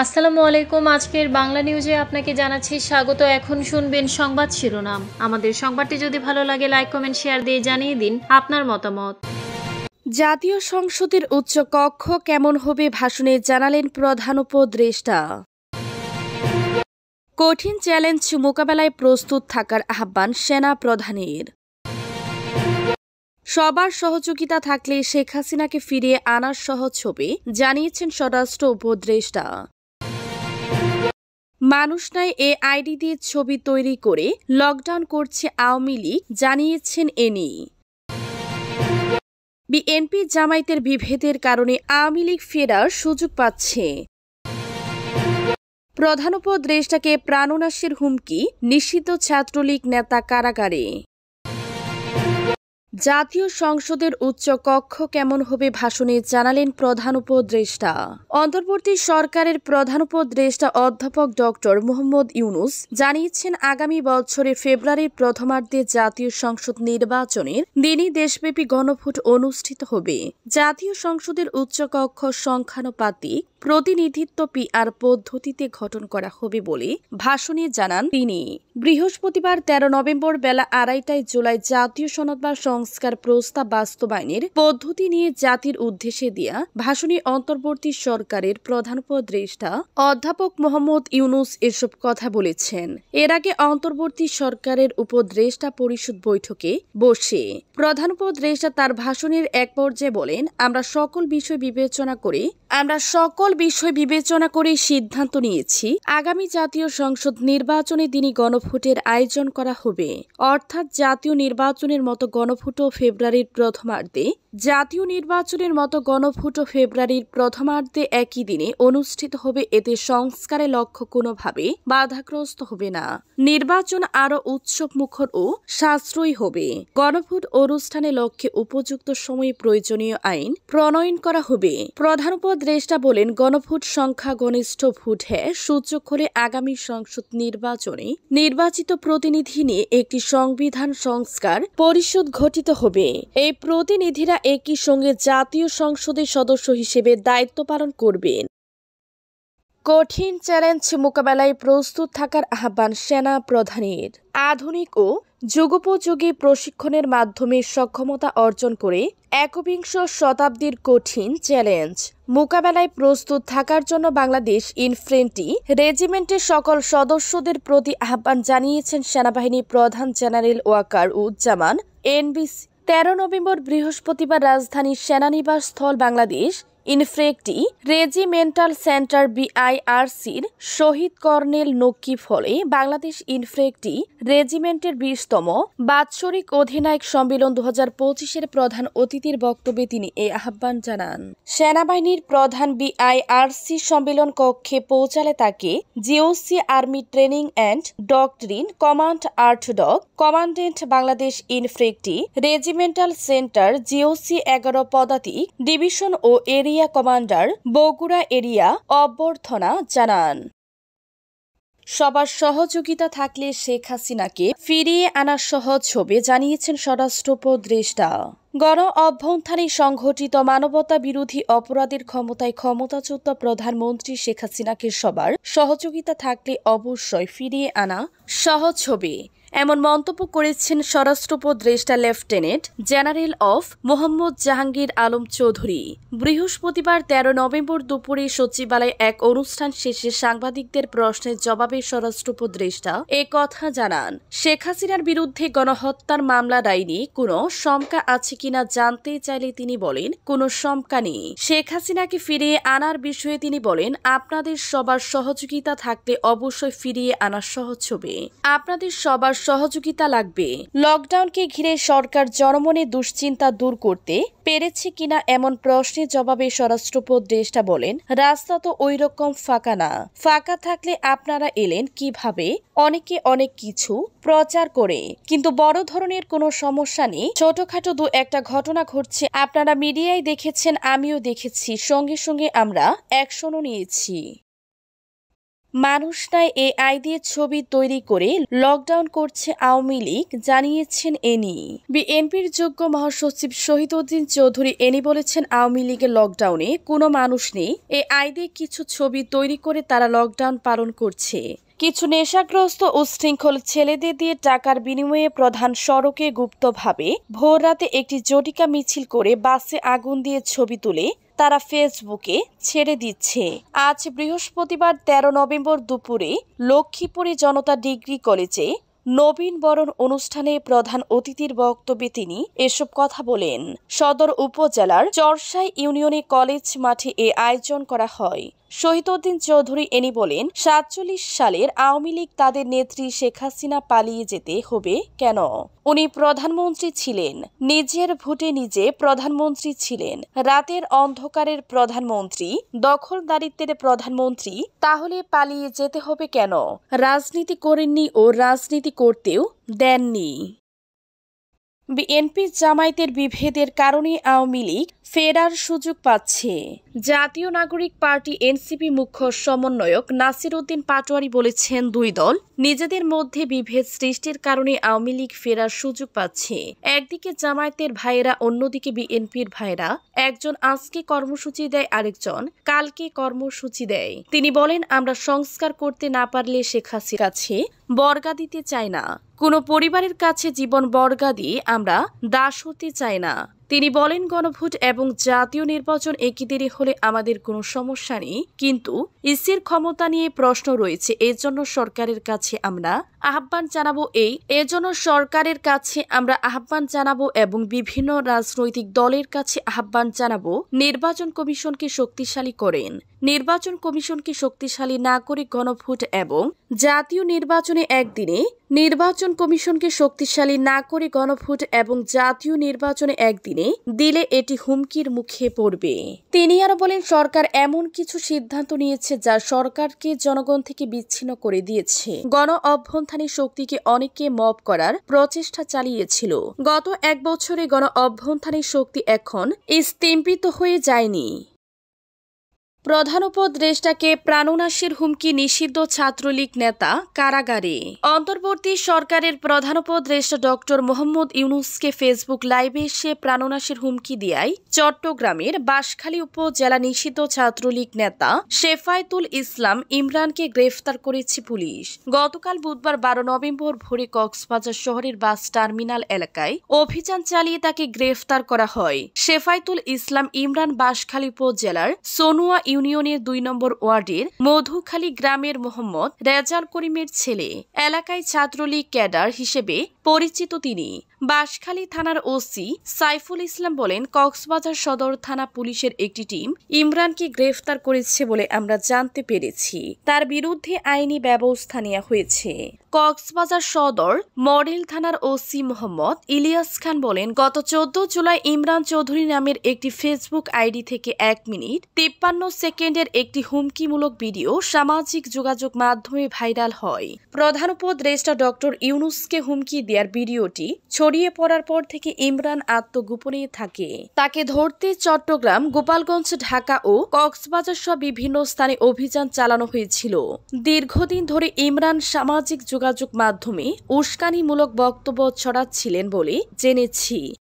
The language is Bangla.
আসসালামু আলাইকুম। আজকের বাংলা নিউজে আপনাকে জানাচ্ছি স্বাগত। এখন শুনবেন সংবাদ শিরোনাম। আমাদের সংবাদটি যদি ভালো লাগে লাইক কমেন্ট শেয়ার দিয়ে জানিয়ে দিন আপনার মতামত। জাতীয় সংসদের উচ্চ কক্ষ কেমন হবে ভাষণে জানালেন প্রধান উপদেষ্টা। কঠিন চ্যালেঞ্জ মোকাবেলায় প্রস্তুত থাকার আহ্বান সেনা প্রধানের। সবার সহযোগিতা থাকলে শেখ হাসিনাকে ফিরিয়ে আনার সহজ হবে জানিয়েছেন স্বরাষ্ট্র উপদেষ্টা। মানুষ নাই এ আইডি দিয়ে ছবি তৈরি করে লকডাউন করছে আওয়ামী লীগ জানিয়েছেন এনি। বিএনপি জামায়াতের বিভেদের কারণে আওয়ামী লীগ ফেরার সুযোগ পাচ্ছে। প্রধান উপদেষ্টাকে প্রাণনাশের হুমকি, নিষিদ্ধ ছাত্রলীগ নেতা কারাগারে। জাতীয় সংসদের উচ্চ কক্ষ কেমন হবে ভাষণে জানালেন প্রধান উপদেষ্টা। অন্তর্বর্তী সরকারের প্রধান উপদেষ্টা অধ্যাপক ডক্টর মোহাম্মদ ইউনুস জানিয়েছেন, আগামী বছরের ফেব্রুয়ারির প্রথমার্ধে জাতীয় সংসদ নির্বাচনের দিনই দেশব্যাপী গণভোট অনুষ্ঠিত হবে। জাতীয় সংসদের উচ্চকক্ষ সংখ্যানুপাতিক প্রতিনিধিত্ব পিআর পদ্ধতিতে গঠন করা হবে বলে ভাষণে জানান তিনি। বৃহস্পতিবার ১৩ নভেম্বর বেলা ২:৩০টায় জুলাই জাতীয় সনদ বা সংস্কার প্রস্তাব বাস্তবায়নের পদ্ধতি নিয়ে জাতির উদ্দেশ্যে দেয়া ভাষণে অন্তর্বর্তী সরকারের প্রধান উপদেষ্টা অধ্যাপক মোহাম্মদ ইউনুস এসব কথা বলেছেন। এর আগে অন্তর্বর্তী সরকারের উপদেষ্টা পরিষদ বৈঠকে বসে প্রধান উপদেষ্টা তার ভাষণের এক পর্যায়ে বলেন, আমরা সকল বিষয় বিবেচনা করে সিদ্ধান্ত নিয়েছি, আগামী জাতীয় সংসদ নির্বাচনের দিনই গণভোটের আয়োজন করা হবে। অর্থাৎ জাতীয় নির্বাচনের মতো গণভোটও ফেব্রুয়ারির প্রথমার্ধে একই দিনে অনুষ্ঠিত হবে। এতে সংস্কারের লক্ষ্য কোনোভাবে বাধাগ্রস্ত হবে না। নির্বাচন আরও উৎসবমুখর ও সাশ্রয়ী হবে। গণভোট অনুষ্ঠানের লক্ষ্যে উপযুক্ত সময়ে প্রয়োজনীয় আইন প্রণয়ন করা হবে। প্রধান উপদেষ্টা বলেন, গণভোট সংখ্যাগরিষ্ঠ ভোটে সূচক হলে আগামী সংসদ নির্বাচনে নির্বাচিত প্রতিনিধি নিয়ে একটি সংবিধান সংস্কার পরিষদ গঠিত হবে। এই প্রতিনিধিরা একই সঙ্গে জাতীয় সংসদের সদস্য হিসেবে দায়িত্ব পালন করবেন। কঠিন চ্যালেঞ্জ মোকাবেলায় প্রস্তুত থাকার আহ্বান সেনা প্রধানের। আধুনিক ও যুগোপযোগী প্রশিক্ষণের মাধ্যমে সক্ষমতা অর্জন করে একবিংশ শতাব্দীর কঠিন চ্যালেঞ্জ মোকাবেলায় প্রস্তুত থাকার জন্য বাংলাদেশ ইনফ্যান্ট্রি রেজিমেন্টের সকল সদস্যদের প্রতি আহ্বান জানিয়েছেন সেনাবাহিনী প্রধান জেনারেল ওয়াকার উজ্জামান এনবিসি। ১৩ নভেম্বর বৃহস্পতিবার রাজধানীর সেনানিবাস স্থল বাংলাদেশ ইনফ্যান্ট্রি রেজিমেন্টাল সেন্টার বিআইআরসির শহীদ কর্নেল নকিব হলে বাংলাদেশ ইনফ্যান্ট্রি রেজিমেন্টের ২০তম বাৎসরিক অধিনায়ক সম্মেলন ২০২৫-এর প্রধান অতিথির বক্তব্যে তিনি এই আহ্বান জানান। সেনাবাহিনীর প্রধান বিআইআরসি সম্মেলন কক্ষে পৌঁছালে তাকে GOC army training and doctrine command ARTDOC commandant Bangladesh infantry regimental centre GOC ১১ পদাতিক ডিভিশন ও এরিয়া কমান্ডার বগুড়া এরিয়া অভ্যর্থনা জানান। সবার সহযোগিতা থাকলে শেখ হাসিনাকে ফিরিয়ে আনা সহজ হবে জানিয়েছেন স্বরাষ্ট্র উপদেষ্টা। গণ অভ্যুত্থানে সংঘটিত মানবতা বিরোধী অপরাধের ক্ষমতাচ্যুত প্রধানমন্ত্রী শেখ হাসিনাকে সবার সহযোগিতা থাকলে অবশ্যই ফিরিয়ে আনা সহজ হবে, এমন মন্তব্য করেছেন স্বরাষ্ট্র উপদেষ্টা lieutenant general of Mohammad Jahangir Alam Chowdhury. বৃহস্পতিবার ১৩ নভেম্বর দুপুরে সচিবালয়ে এক অনুষ্ঠান শেষে সাংবাদিকদের প্রশ্নের জবাবে স্বরাষ্ট্র উপদেষ্টা এ কথা জানান। শেখ হাসিনার বিরুদ্ধে গণহত্যার মামলা রায় নিয়ে কোনো শঙ্কা আছে কিনা জানতে চাইলে তিনি বলেন, কোনো শঙ্কা নেই। শেখ হাসিনাকে ফিরিয়ে আনার বিষয়ে তিনি বলেন, আপনাদের সবার সহযোগিতা থাকলে অবশ্যই ফিরিয়ে আনা সহজ হবে। আপনাদের সবার সহযোগিতা লাগবে। লকডাউনকে ঘিরে সরকার জনমনে দুশ্চিন্তা দূর করতে পেরেছে কিনা এমন প্রশ্নের জবাবে স্বরাষ্ট্র উপদেষ্টা বলেন, রাস্তা তো ওই রকম ফাঁকা না। ফাঁকা থাকলে আপনারা এলেন কিভাবে? অনেকে অনেক কিছু প্রচার করে, কিন্তু বড় ধরনের কোনো সমস্যা নেই। ছোটখাটো দু একটা ঘটনা ঘটছে, আপনারা মিডিয়ায় দেখেছেন, আমিও দেখেছি, সঙ্গে সঙ্গে আমরা অ্যাকশনও নিয়েছি। মানুষ নয় এআই দিয়ে ছবি তৈরি করে লকডাউন করছে আওয়ামী লীগ, জানিয়েছেন এনি। বিএনপির যোগ্য মহাসচিব শহীদউদ্দিন চৌধুরী এনি বলেছেন, আওয়ামী লীগের লকডাউনে কোনো মানুষ নেই, এআই দিয়ে কিছু ছবি তৈরি করে তারা লকডাউন পালন করছে। কিছু নেশাগ্রস্ত উচ্ছৃঙ্খল ছেলেদের দিয়ে টাকার বিনিময়ে প্রধান সড়কে গুপ্তভাবে ভোররাতে একটি জটিকা মিছিল করে বাসে আগুন দিয়ে ছবি তুলে তারা ফেসবুকে ছেড়ে দিচ্ছে। আজ বৃহস্পতিবার 13 নভেম্বর দুপুরে লক্ষ্মীপুরে জনতা ডিগ্রি কলেজে নবীন বরণ অনুষ্ঠানে প্রধান অতিথির বক্তব্যে তিনি এসব কথা বলেন। সদর উপজেলার চরসাই ইউনিয়নে কলেজ মাঠে এ আয়োজন করা হয়। শহীদউদ্দিন চৌধুরী এনি বলেন, 47 সালের আওয়ামী লীগ তাদের নেত্রী শেখ হাসিনা পালিয়ে যেতে হবে কেন? উনি প্রধানমন্ত্রী ছিলেন, নিজের ভোটে নিজে প্রধানমন্ত্রী ছিলেন, রাতের অন্ধকারের প্রধানমন্ত্রী, দখলদারিত্বের প্রধানমন্ত্রী, তাহলে পালিয়ে যেতে হবে কেন? রাজনীতি করেননি ও রাজনীতি করতেও দেননি। বিএনপি জামায়াতের বিভেদের কারণে আওয়ামী লীগ ফেরার সুযোগ পাচ্ছে। জাতীয় নাগরিক পার্টি এনসিপি মুখ্য সমন্বয়ক নাসির উদ্দিন পাটোয়ারি বলেছেন, দুই দল নিজেদের মধ্যে বিভেদ সৃষ্টির কারণে আওয়ামী লীগ ফেরার সুযোগ পাচ্ছে। একদিকে জামায়াতের ভাইয়েরা, অন্যদিকে বিএনপির ভাইয়েরা। একজন আজকে কর্মসূচি দেয়, আরেকজন কালকে কর্মসূচি দেয়। তিনি বলেন, আমরা সংস্কার করতে না পারলে শেখ হাসিনার কাছে বর্গা দিতে চাই না, কোনো পরিবারের কাছে জীবন বর্গা দিয়ে আমরা দাস হতে চাই না। তিনি বলেন, গণভোট এবং জাতীয় নির্বাচন একই দিনে হলে আমাদের কোনো সমস্যা নেই, কিন্তু ইসির ক্ষমতা নিয়ে প্রশ্ন রয়েছে। এজন্য সরকারের কাছে আমরা আহ্বান জানাবো এবং বিভিন্ন রাজনৈতিক দলের কাছে আহ্বান জানাবো, নির্বাচন কমিশনকে শক্তিশালী করেন। নির্বাচন কমিশনকে শক্তিশালী না করে গণভোট এবং জাতীয় নির্বাচনে একদিনে, নির্বাচন কমিশনকে শক্তিশালী না করে গণভোট এবং জাতীয় নির্বাচনে একদিনে দিলে এটি হুমকির মুখে পড়বে। তিনি আরো বলেন, সরকার এমন কিছু সিদ্ধান্ত নিয়েছে যা সরকারকে জনগণ থেকে বিচ্ছিন্ন করে দিয়েছে। গণ অভ্যুত্থানের শক্তিকে অনেকে মব করার প্রচেষ্টা চালিয়েছিল। গত 1 বছরে গণ অভ্যুত্থানের শক্তি এখন স্তম্ভিত হয়ে যায়নি। প্রধান উপদেষ্টাকে প্রাণনাশের হুমকি, নিষিদ্ধ ছাত্রলীগ নেতা কারাগারে। অন্তর্বর্তী সরকারের প্রধান উপদেষ্টা ডক্টর মোহাম্মদ ইউনূসকে ফেসবুক লাইভে এসে প্রাণনাশের হুমকি দেয় চট্টগ্রামের বাঁশখালী উপজেলা নিষিদ্ধ ছাত্রলীগ নেতা শেফায়েতুল ইসলাম ইমরানকে গ্রেফতার করেছে পুলিশ। গতকাল বুধবার 12 নভেম্বর ভোরে কক্সবাজার শহরের বাস টার্মিনাল এলাকায় অভিযান চালিয়ে তাকে গ্রেফতার করা হয়। শেফায়েতুল ইসলাম ইমরান বাঁশখালী উপজেলার সোনুয়া ইউনিয়নের 2 নম্বর ওয়ার্ডের মধুখালী গ্রামের মোহাম্মদ রেজাল করিমের ছেলে। এলাকায় ছাত্রলীগ ক্যাডার হিসেবে পরিচিত তিনি। বাঁশখালী থানার ওসি সাইফুল ইসলাম বলেন, কক্সবাজার সদর থানা পুলিশের একটি টিম ইমরানকে গ্রেফতার করেছে বলে আমরা জানতে পেরেছি। তার বিরুদ্ধে আইনি ব্যবস্থা নেওয়া হয়েছে। কক্সবাজার সদর মডেল থানার ওসি মোহাম্মদ ইলিয়াস খান বলেন, গত 14 জুলাই ইমরান চৌধুরী নামের একটি ফেসবুক আইডি থেকে 1 মিনিট 53 সেকেন্ডের একটি হুমকিমূলক ভিডিও সামাজিক যোগাযোগ মাধ্যমে ভাইরাল হয়। প্রধান উপদেষ্টা ডক্টর ইউনূসকে হুমকি দেওয়ার ভিডিওটি ছড়িয়ে পড়ার পর থেকে ইমরান আত্মগোপনে থাকে। তাকে ধরতে চট্টগ্রাম, গোপালগঞ্জ, ঢাকা ও কক্সবাজার সহ বিভিন্ন স্থানে অভিযান চালানো হয়েছিল। দীর্ঘদিন ধরে ইমরান সামাজিক যোগাযোগ মাধ্যমে উস্কানিমূলক বক্তব্য ছড়াচ্ছিলেন বলে জেনেছি।